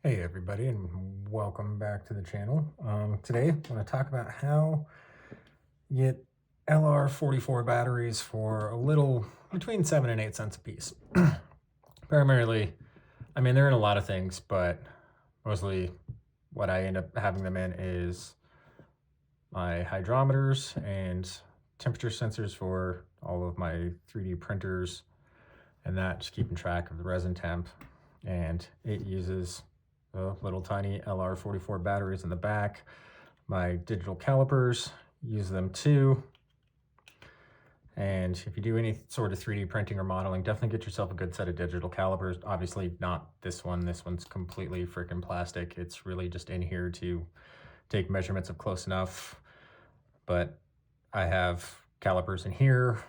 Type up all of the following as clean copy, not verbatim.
Hey everybody, and welcome back to the channel. Today I'm going to talk about how you get LR44 batteries for a little between 7 and 8 cents a piece. Primarily, I mean, they're in a lot of things, but mostly what I end up having them in is my hydrometers and temperature sensors for all of my 3D printers, and that just keeping track of the resin temp. And it uses little tiny LR44 batteries in the back. My digital calipers use them too. And if you do any sort of 3D printing or modeling, definitely get yourself a good set of digital calipers. Obviously not this one. This one's completely freaking plastic. It's really just in here to take measurements of close enough. But I have calipers in here,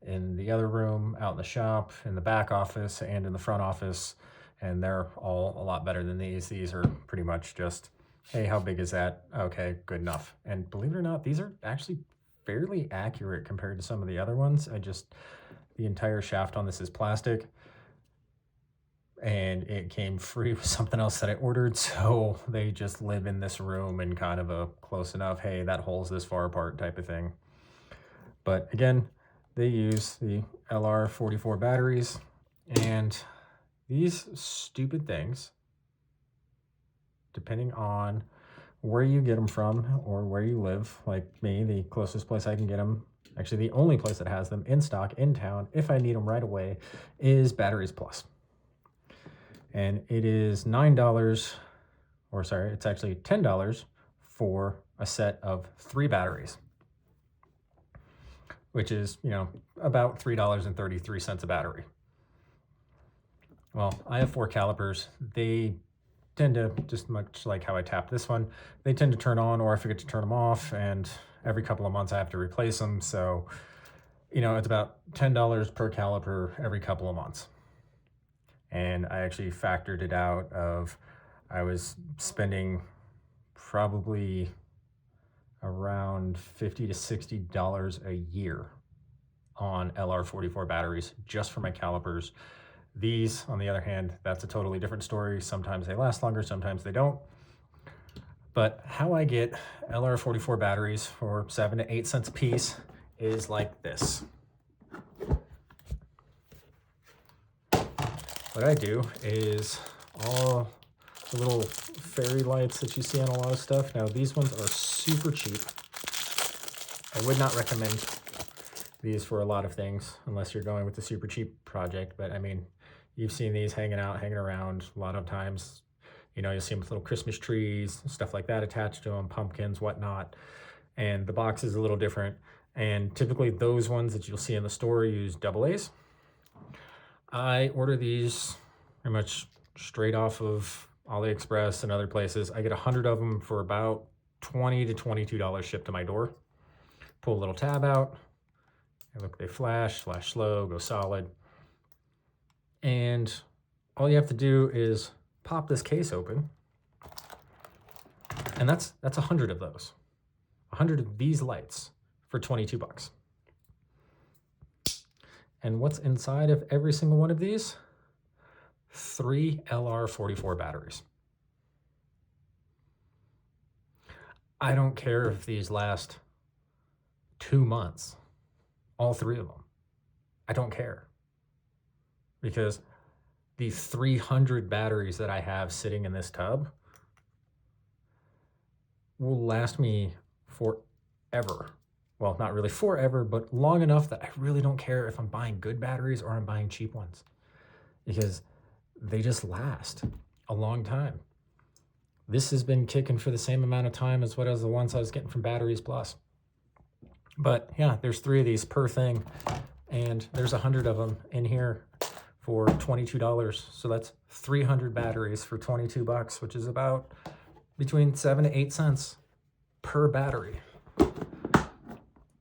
in the other room, out in the shop, in the back office, and in the front office. And they're all a lot better than these. These are pretty much just, hey, how big is that? Okay, good enough. And believe it or not, these are actually fairly accurate compared to some of the other ones. The entire shaft on this is plastic, and it came free with something else that I ordered. So they just live in this room in kind of a close enough, hey, that hole's this far apart type of thing. But again, they use the LR44 batteries, and these stupid things, depending on where you get them from or where you live, like me, the closest place I can get them, actually the only place that has them in stock in town, if I need them right away, is Batteries Plus. And it is $9, or sorry, it's actually $10 for a set of 3 batteries, which is, about $3.33 a battery. Well, I have 4 calipers. They tend to, just much like how I tap this one, they tend to turn on or I forget to turn them off, and every couple of months I have to replace them. So, it's about $10 per caliper every couple of months. And I actually factored it out of, I was spending probably around $50 to $60 a year on LR44 batteries just for my calipers. These, on the other hand, that's a totally different story. Sometimes they last longer, sometimes they don't. But how I get LR44 batteries for 7 to 8 cents a piece is like this. What I do is all the little fairy lights that you see on a lot of stuff. Now, these ones are super cheap. I would not recommend these for a lot of things unless you're going with the super cheap project. But I mean, you've seen these hanging around a lot of times. You'll see them with little Christmas trees, stuff like that attached to them, pumpkins, whatnot. And the box is a little different. And typically those ones that you'll see in the store use AA's. I order these pretty much straight off of AliExpress and other places. I get 100 of them for about $20 to $22 shipped to my door. Pull a little tab out. And look, they flash slow, go solid. And all you have to do is pop this case open. And that's 100 of those. 100 of these lights for 22 bucks. And what's inside of every single one of these? 3 LR44 batteries. I don't care if these last 2 months, all 3 of them. I don't care, because the 300 batteries that I have sitting in this tub will last me forever. Well, not really forever, but long enough that I really don't care if I'm buying good batteries or I'm buying cheap ones, because they just last a long time. This has been kicking for the same amount of time as what as the ones I was getting from Batteries Plus. But yeah, there's 3 of these per thing, and there's 100 of them in here for $22. So that's 300 batteries for 22 bucks, which is about between 7 to 8 cents per battery,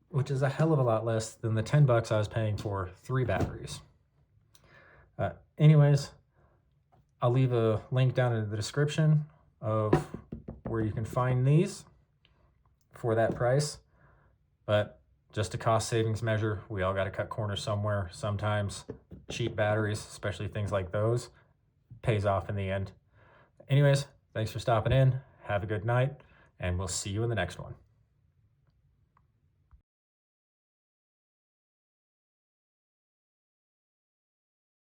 which is a hell of a lot less than the 10 bucks I was paying for 3 batteries. Anyways, I'll leave a link down in the description of where you can find these for that price. But just a cost savings measure, we all got to cut corners somewhere. Sometimes cheap batteries, especially things like those, pays off in the end. Anyways, thanks for stopping in. Have a good night, and we'll see you in the next one.